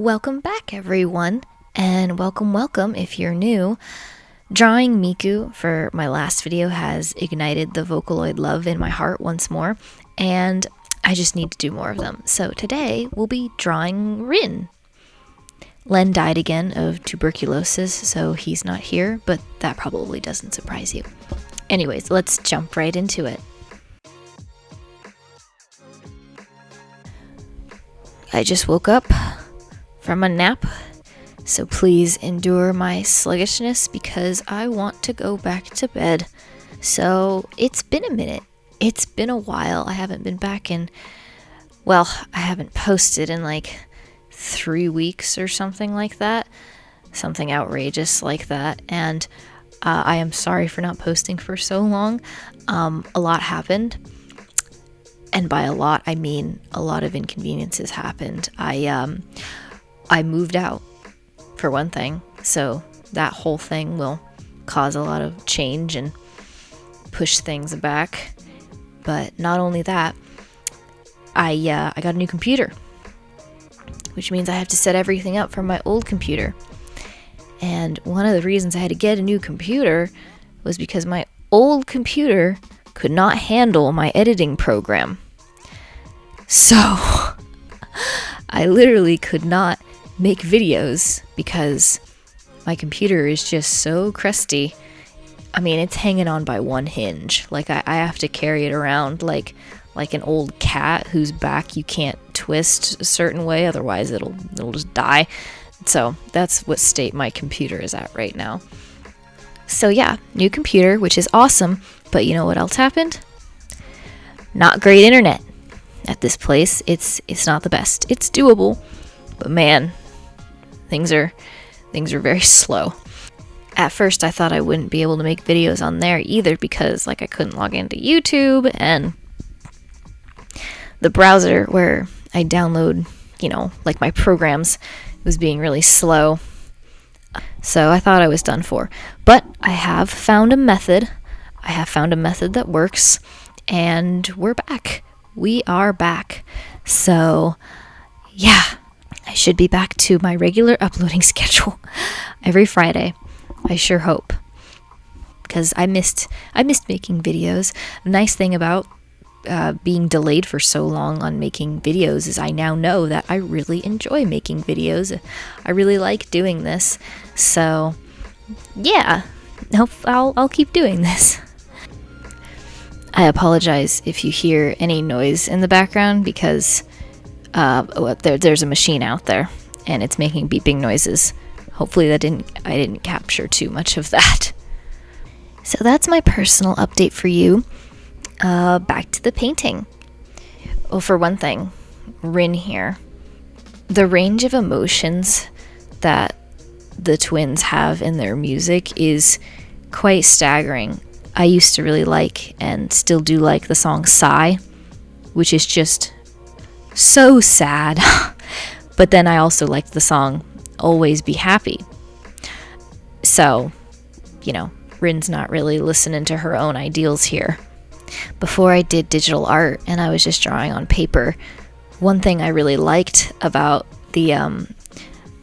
Welcome back, everyone, and welcome if you're new. Drawing Miku for my last video has ignited the Vocaloid love in my heart once more, and I just need to do more of them. So today we'll be drawing Rin. Len died again of tuberculosis, so he's not here, but that probably doesn't surprise you. Anyways, let's jump right into it. I just woke up from a nap, so please endure my sluggishness because I want to go back to bed. So it's been a minute. It's been a while. I haven't been back in, I haven't posted in like 3 weeks or something like that. Something outrageous like that. And I am sorry for not posting for so long. A lot happened. And by a lot, I mean a lot of inconveniences happened. I moved out, for one thing, so that whole thing will cause a lot of change and push things back. But not only that, I got a new computer, which means I have to set everything up from my old computer. And one of the reasons I had to get a new computer was because my old computer could not handle my editing program. So I literally could not make videos because my computer is just so crusty. I mean, it's hanging on by one hinge. Like I have to carry it around like an old cat whose back you can't twist a certain way, otherwise it'll just die. So that's what state my computer is at right now. So yeah, new computer, which is awesome, but you know what else happened? Not great internet at this place. It's not the best. It's doable, but man, things are very slow. At first I thought I wouldn't be able to make videos on there either because I couldn't log into YouTube, and the browser where I download, my programs was being really slow. So I thought I was done for. But I have found a method. I have found a method that works, and we're back. We are back. So yeah, I should be back to my regular uploading schedule every Friday. I sure hope, because I missed making videos. The nice thing about being delayed for so long on making videos is I now know that I really enjoy making videos. I really like doing this. So yeah, I'll keep doing this. I apologize if you hear any noise in the background because there's a machine out there and it's making beeping noises. Hopefully I didn't capture too much of that. So that's my personal update for you. Back to the painting. Well, for one thing, Rin here. The range of emotions that the twins have in their music is quite staggering. I used to really like, and still do like, the song Sigh, which is just so sad. But then I also liked the song Always Be Happy. So, Rin's not really listening to her own ideals here. Before I did digital art and I was just drawing on paper, one thing I really liked about the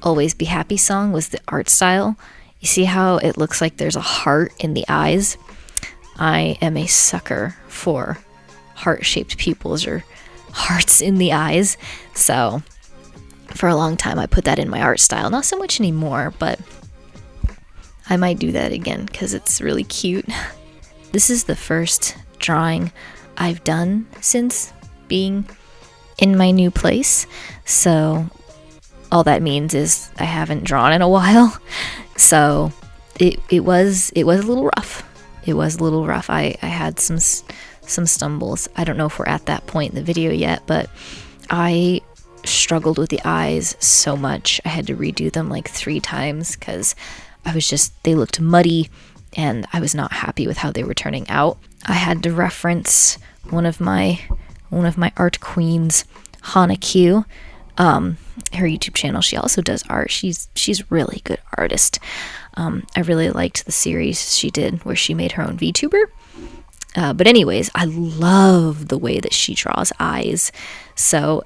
Always Be Happy song was the art style. You see how it looks like there's a heart in the eyes? I am a sucker for heart-shaped pupils or hearts in the eyes. So for a long time I put that in my art style. Not so much anymore, but I might do that again because it's really cute. This is the first drawing I've done since being in my new place. So all that means is I haven't drawn in a while. So it was a little rough. It was a little rough. I had some stumbles. I don't know if we're at that point in the video yet, but I struggled with the eyes so much. I had to redo them like 3 times because they looked muddy and I was not happy with how they were turning out. I had to reference one of my art queens, Hanacue. Her YouTube channel, she also does art. She's really good artist. I really liked the series she did where she made her own VTuber. But anyways, I love the way that she draws eyes. So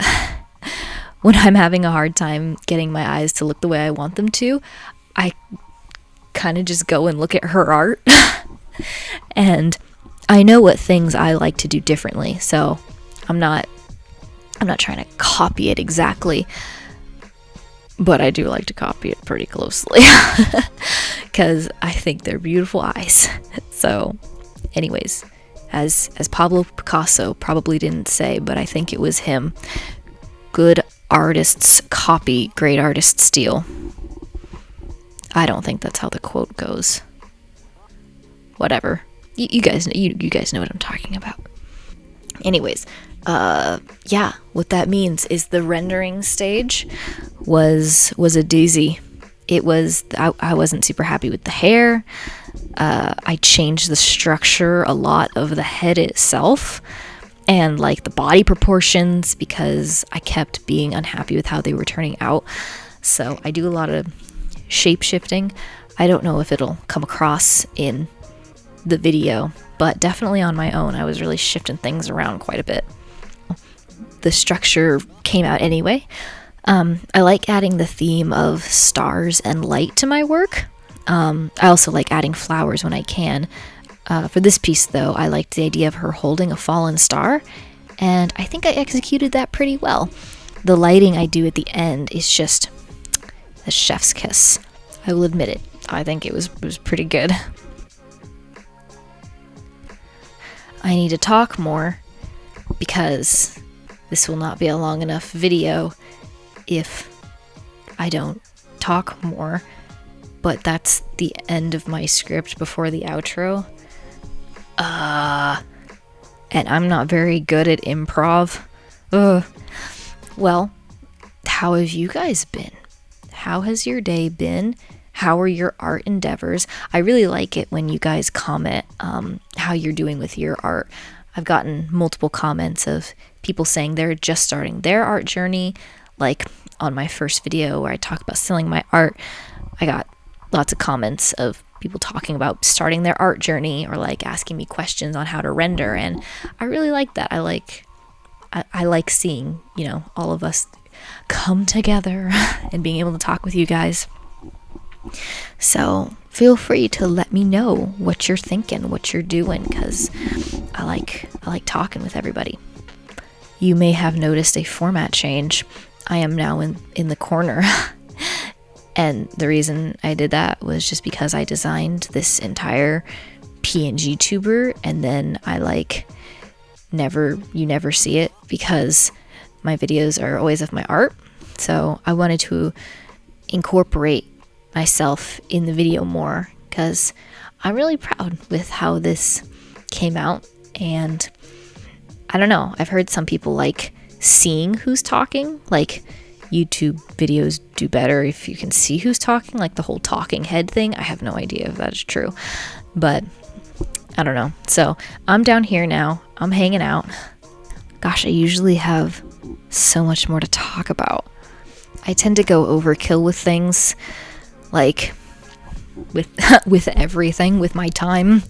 when I'm having a hard time getting my eyes to look the way I want them to, I kind of just go and look at her art. And I know what things I like to do differently, so I'm not trying to copy it exactly, but I do like to copy it pretty closely because I think they're beautiful eyes. So anyways, as Pablo Picasso probably didn't say, but I think it was him, good artists copy, great artists steal. I don't think that's how the quote goes. Whatever. You guys know what I'm talking about. Anyways, yeah, what that means is the rendering stage was a doozy. It was, I wasn't super happy with the hair. I changed the structure a lot of the head itself and like the body proportions because I kept being unhappy with how they were turning out. So I do a lot of shape shifting. I don't know if it'll come across in the video, but definitely on my own I was really shifting things around quite a bit. The structure came out anyway. I like adding the theme of stars and light to my work. I also like adding flowers when I can. For this piece though, I liked the idea of her holding a fallen star, and I think I executed that pretty well. The lighting I do at the end is just a chef's kiss. I will admit it. I think it was pretty good. I need to talk more because this will not be a long enough video if I don't talk more, but that's the end of my script before the outro. And I'm not very good at improv. Well, how have you guys been? How has your day been? How are your art endeavors? I really like it when you guys comment how you're doing with your art. I've gotten multiple comments of people saying they're just starting their art journey. Like on my first video where I talk about selling my art, I got lots of comments of people talking about starting their art journey or like asking me questions on how to render, and I really like that. I like seeing, you know, all of us come together and being able to talk with you guys. So feel free to let me know what you're thinking, what you're doing, because I like talking with everybody. You may have noticed a format change. I am now in the corner. And the reason I did that was just because I designed this entire PNG tuber, and then I you never see it because my videos are always of my art. So I wanted to incorporate myself in the video more because I'm really proud with how this came out. And I don't know, I've heard some people like seeing who's talking, like YouTube videos do better if you can see who's talking, like the whole talking head thing. I have no idea if that's true, but I don't know. So I'm down here now, I'm hanging out. Gosh, I usually have so much more to talk about. I tend to go overkill with things, like with everything, with my time.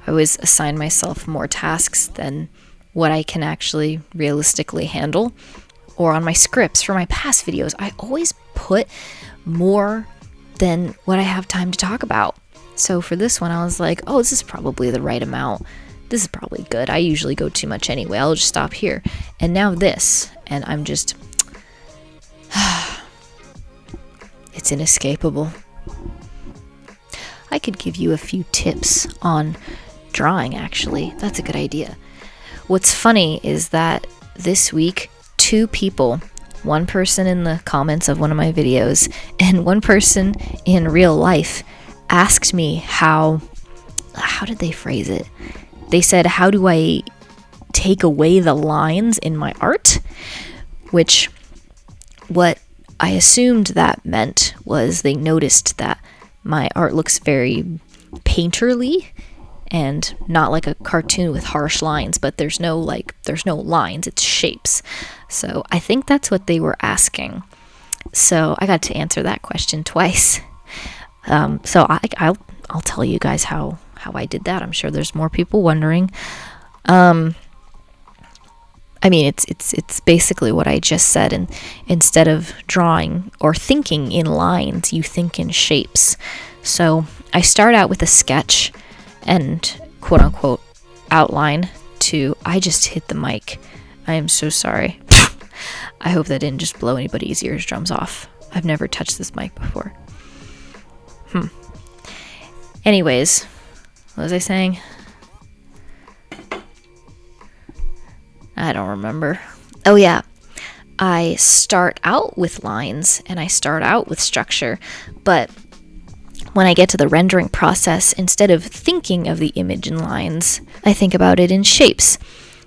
I always assign myself more tasks than what I can actually realistically handle. Or on my scripts for my past videos, I always put more than what I have time to talk about. So for this one, I was like, oh, this is probably the right amount. This is probably good. I usually go too much anyway. I'll just stop here. And now this, and I'm just, it's inescapable. I could give you a few tips on drawing, actually. That's a good idea. What's funny is that this week, 2 people, one person in the comments of one of my videos and one person in real life, asked me how did they phrase it? They said, how do I take away the lines in my art? Which, what I assumed that meant was they noticed that my art looks very painterly and not like a cartoon with harsh lines, but there's no lines, it's shapes. So I think that's what they were asking. So I got to answer that question twice. So I'll tell you guys how I did that. I'm sure there's more people wondering. I I mean, it's basically what I just said, and instead of drawing or thinking in lines, you think in shapes. So I start out with a sketch and quote unquote outline to, I just hit the mic. I am so sorry. I hope that didn't just blow anybody's eardrums off. I've never touched this mic before. Anyways, what was I saying? I don't remember. Oh yeah, I start out with lines and I start out with structure, but when I get to the rendering process, instead of thinking of the image in lines, I think about it in shapes.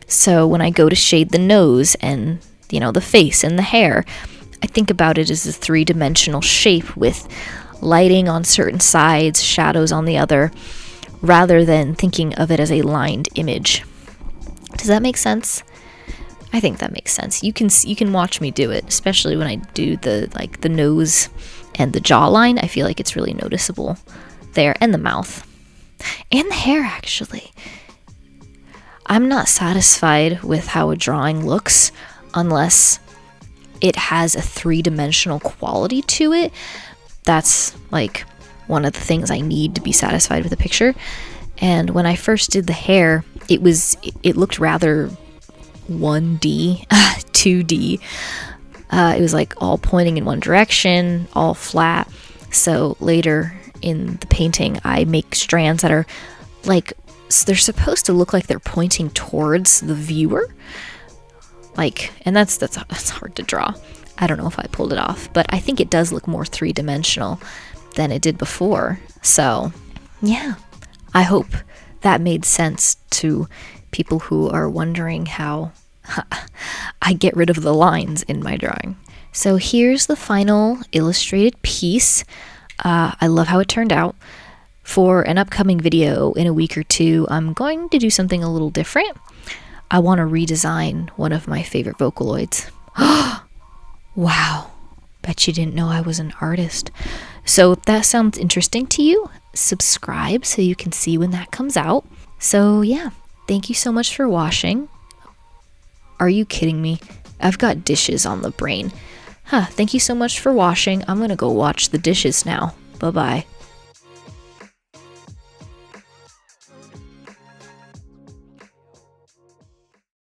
So when I go to shade the nose and, the face and the hair, I think about it as a three-dimensional shape with lighting on certain sides, shadows on the other, rather than thinking of it as a lined image. Does that make sense? I think that makes sense. You can watch me do it, especially when I do the nose and the jawline. I feel like it's really noticeable there, and the mouth and the hair. Actually, I'm not satisfied with how a drawing looks unless it has a three-dimensional quality to it. That's like one of the things I need to be satisfied with a picture. And when I first did the hair, it looked rather 1D, 2D. It was like all pointing in one direction, all flat. So later in the painting, I make strands that are like, they're supposed to look like they're pointing towards the viewer. And that's hard to draw. I don't know if I pulled it off, but I think it does look more three-dimensional than it did before. So yeah, I hope that made sense to people who are wondering how I get rid of the lines in my drawing. So here's the final illustrated piece. I love how it turned out. For an upcoming video in a week or two, I'm going to do something a little different. I want to redesign one of my favorite Vocaloids. Wow, bet you didn't know I was an artist. So if that sounds interesting to you, subscribe so you can see when that comes out. So yeah, thank you so much for watching. Are you kidding me? I've got dishes on the brain. Thank you so much for watching. I'm gonna go watch the dishes now. Bye-bye.